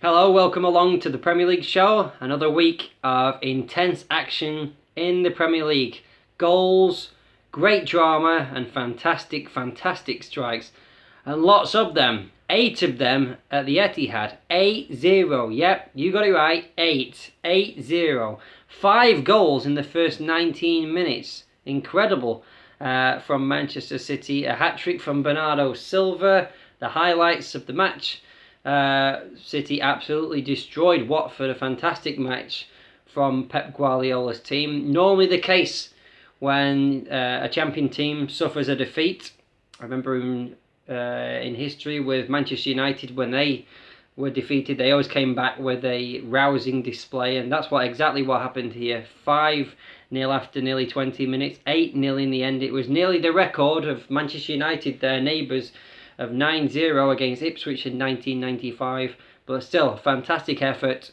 Hello, welcome along to the Premier League show. Another week of intense action in the Premier League. Goals, great drama, and fantastic strikes. And lots of them. 8 of them at the Etihad. 8-0. Yep, you got it right. 8-0. 5 goals in the first 19 minutes. Incredible from Manchester City. A hat-trick from Bernardo Silva. The highlights of the match. City absolutely destroyed Watford. A fantastic match from Pep Guardiola's team. Normally the case when a champion team suffers a defeat. I remember in history with Manchester United, when they were defeated, they always came back with a rousing display, and that's exactly what happened here. 5-0 after nearly 20 minutes, 8-0 in the end. It was nearly the record of Manchester United, their neighbours, of 9-0 against Ipswich in 1995, but still, fantastic effort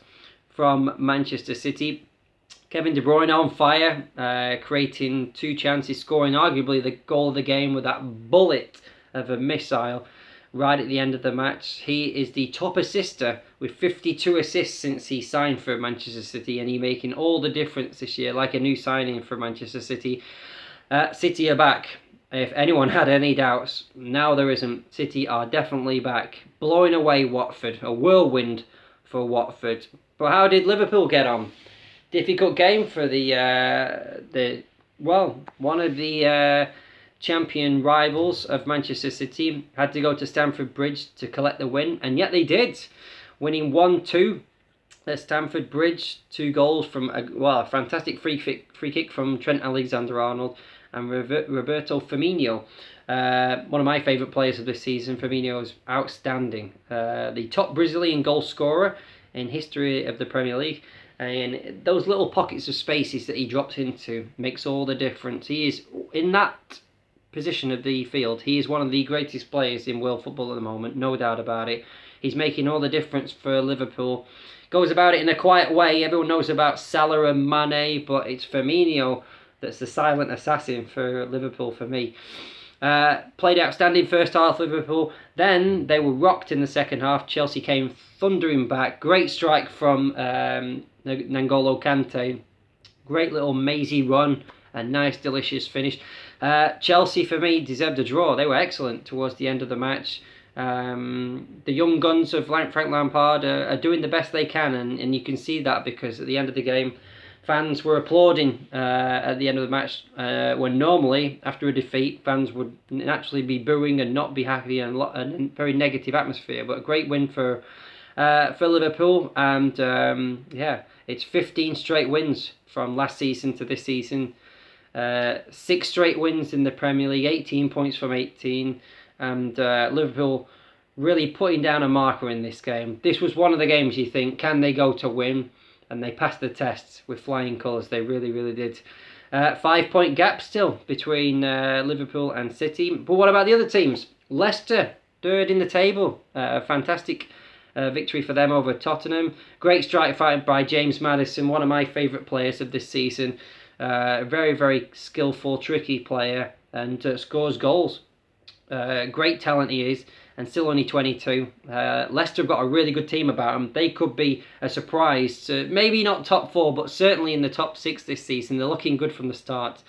from Manchester City. Kevin De Bruyne on fire, creating 2 chances, scoring arguably the goal of the game with that bullet of a missile right at the end of the match. He is the top assister with 52 assists since he signed for Manchester City, and he's making all the difference this year, like a new signing for Manchester City. City are back. If anyone had any doubts, now there isn't. City are definitely back, blowing away Watford. A whirlwind for Watford. But how did Liverpool get on? Difficult game for one of the champion rivals of Manchester City. Had to go to Stamford Bridge to collect the win, and yet they did, winning 1-2 at Stamford Bridge. 2 goals from a fantastic free kick from Trent Alexander-Arnold and Roberto Firmino. One of my favourite players of this season. Firmino is outstanding. The top Brazilian goal scorer in history of the Premier League. And those little pockets of spaces that he drops into makes all the difference. He is, in that position of the field, he is one of the greatest players in world football at the moment, no doubt about it. He's making all the difference for Liverpool. Goes about it in a quiet way. Everyone knows about Salah and Mane, but it's Firmino that's the silent assassin for Liverpool for me. Played outstanding first half, Liverpool. Then they were rocked in the second half. Chelsea came thundering back. Great strike from N'Golo Kante. Great little mazy run. A nice, delicious finish. Chelsea, for me, deserved a draw. They were excellent towards the end of the match. The young guns of Frank Lampard are doing the best they can, and you can see that because at the end of the game, fans were applauding at the end of the match, when normally, after a defeat, fans would naturally be booing and not be happy, and a very negative atmosphere. But a great win for Liverpool, and it's 15 straight wins from last season to this season. 6 straight wins in the Premier League, 18 points from 18, and Liverpool really putting down a marker in this game. This was one of the games you think, can they go to win? And they passed the tests with flying colours. They really did. 5-point gap still between Liverpool and City. But what about the other teams? Leicester, 3rd in the table. Fantastic victory for them over Tottenham. Great strike fight by James Maddison, one of my favourite players of this season. Very skillful, tricky player, and scores goals. Great talent he is, and still only 22. Leicester have got a really good team about them. They could be a surprise to maybe not top 4, but certainly in the top 6 this season. They're looking good from the start.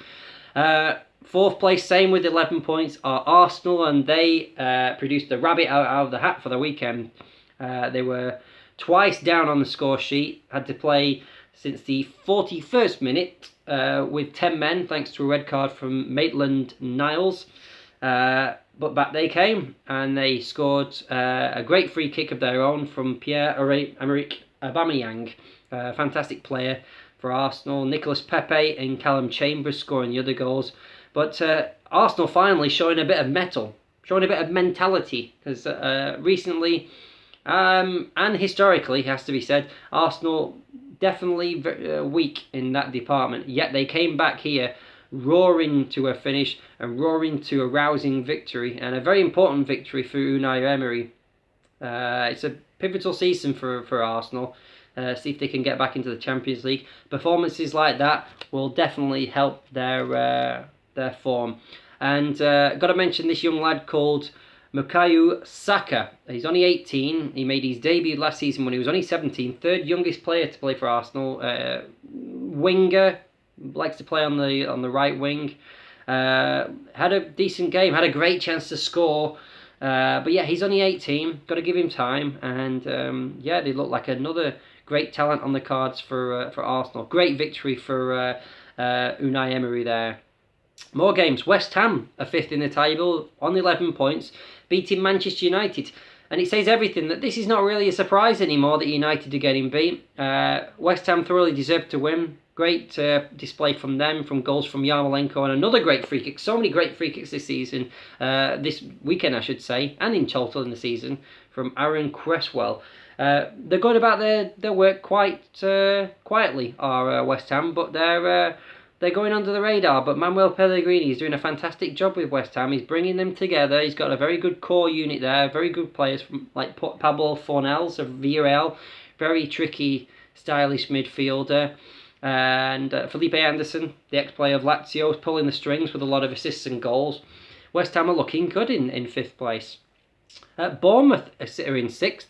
4th place, same with 11 points, are Arsenal, and they produced a rabbit out of the hat for the weekend. They were twice down on the score sheet, had to play since the 41st minute with 10 men, thanks to a red card from Maitland-Niles. But back they came, and they scored a great free kick of their own from Pierre-Emerick Aubameyang, a fantastic player for Arsenal. Nicolas Pepe and Callum Chambers scoring the other goals. But Arsenal finally showing a bit of mettle, showing a bit of mentality, because recently and historically, has to be said, Arsenal definitely weak in that department. Yet they came back here roaring to a finish and roaring to a rousing victory, and a very important victory for Unai Emery. It's a pivotal season for Arsenal. See if they can get back into the Champions League. Performances like that will definitely help their form. And got to mention this young lad called Bukayo Saka. He's only 18. He made his debut last season when he was only 17. Third youngest player to play for Arsenal. Winger, likes to play on the right wing. Had a decent game. Had a great chance to score. But yeah, he's only 18. Got to give him time. And yeah, they look like another great talent on the cards for Arsenal. Great victory for Unai Emery there. More games. West Ham are 5th in the table on 11 points, beating Manchester United. And it says everything that this is not really a surprise anymore that United are getting beat. West Ham thoroughly deserved to win. Great display from them, from goals from Yarmolenko, and another great free kick. So many great free kicks this season, this weekend I should say, and in total in the season, from Aaron Cresswell. They're going about their work quite quietly, are West Ham, but they're going under the radar. But Manuel Pellegrini is doing a fantastic job with West Ham. He's bringing them together. He's got a very good core unit there. Very good players from like Pablo Fornals of Villarreal. Very tricky, stylish midfielder. And Felipe Anderson, the ex-player of Lazio, is pulling the strings with a lot of assists and goals. West Ham are looking good in 5th place. Bournemouth are in 6th.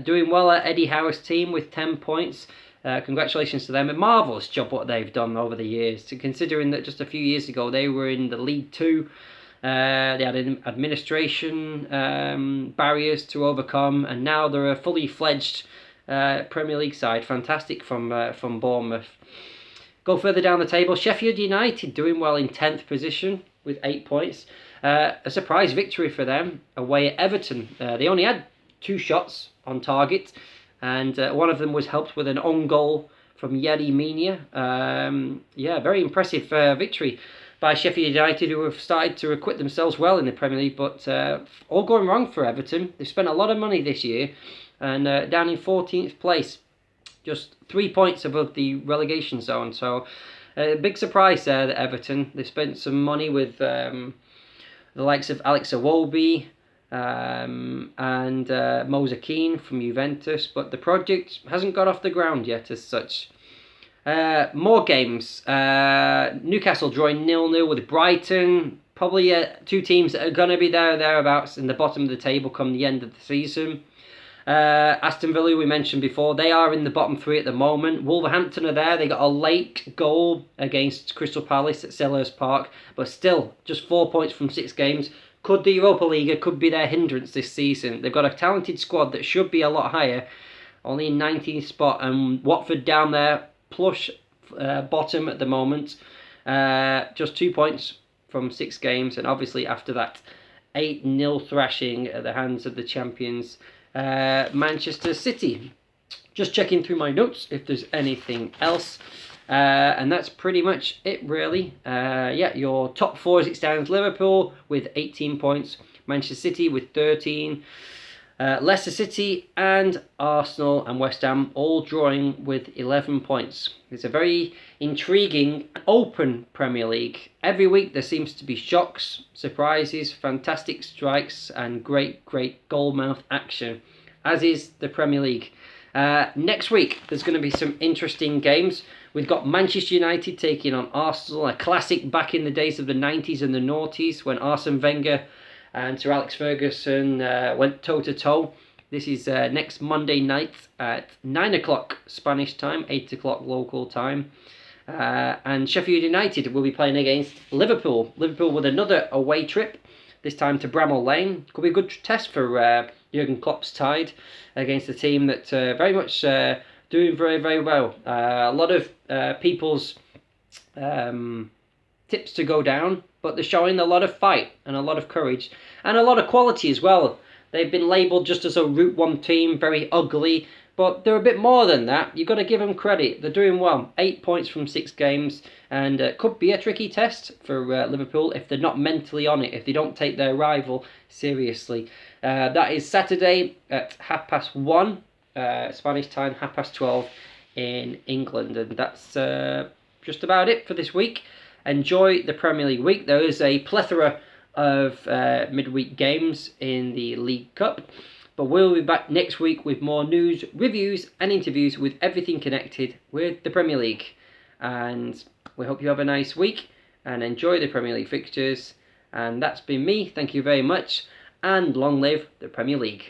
Doing well at Eddie Howe's team with 10 points. Congratulations to them. A marvellous job what they've done over the years. Considering that just a few years ago they were in the League Two. They had administration barriers to overcome, and now they're a fully fledged Premier League side. Fantastic from Bournemouth. Go further down the table. Sheffield United doing well in 10th position with 8 points. A surprise victory for them away at Everton. They only had 2 shots on target, and one of them was helped with an own goal from Yerry Mina. Yeah, very impressive victory by Sheffield United, who have started to acquit themselves well in the Premier League, but all going wrong for Everton. They've spent a lot of money this year, and down in 14th place, just 3 points above the relegation zone. So big surprise there that Everton. They spent some money with the likes of Alex Iwobi, and Moise Kean from Juventus, but the project hasn't got off the ground yet as such. More games. Newcastle drawing 0-0 with Brighton. Probably 2 teams that are going to be thereabouts in the bottom of the table come the end of the season. Aston Villa, we mentioned before, they are in the bottom 3 at the moment. Wolverhampton are there. They got a late goal against Crystal Palace at Selhurst Park, but still just 4 points from 6 games. Could the Europa League could be their hindrance this season. They've got a talented squad that should be a lot higher, only in 19th spot, and Watford down there, plush bottom at the moment. Just 2 points from 6 games, and obviously after that 8-0 thrashing at the hands of the champions, Manchester City. Just checking through my notes if there's anything else. And that's pretty much it, really. Yeah, your top 4 as it stands: Liverpool with 18 points, Manchester City with 13, Leicester City and Arsenal and West Ham all drawing with 11 points. It's a very intriguing, open Premier League. Every week there seems to be shocks, surprises, fantastic strikes and great goalmouth action, as is the Premier League. Next week there's going to be some interesting games. We've got Manchester United taking on Arsenal, a classic back in the days of the 90s and the noughties when Arsene Wenger and Sir Alex Ferguson went toe-to-toe. This is next Monday night at 9 o'clock Spanish time, 8 o'clock local time. And Sheffield United will be playing against Liverpool. Liverpool with another away trip, this time to Bramall Lane. Could be a good test for Jurgen Klopp's side against a team that very much doing very well. A lot of people's tips to go down, but they're showing a lot of fight and a lot of courage and a lot of quality as well. They've been labelled just as a Route 1 team, very ugly, but they're a bit more than that. You've got to give them credit. They're doing well. 8 points from 6 games, and could be a tricky test for Liverpool if they're not mentally on it, if they don't take their rival seriously. That is Saturday at 1:30 Spanish time, 12:30 in England, and that's just about it for this week. Enjoy the Premier League week. There is a plethora of midweek games in the League Cup, but we'll be back next week with more news, reviews and interviews with everything connected with the Premier League. And we hope you have a nice week and enjoy the Premier League fixtures. And that's been me. Thank you very much, and long live the Premier League.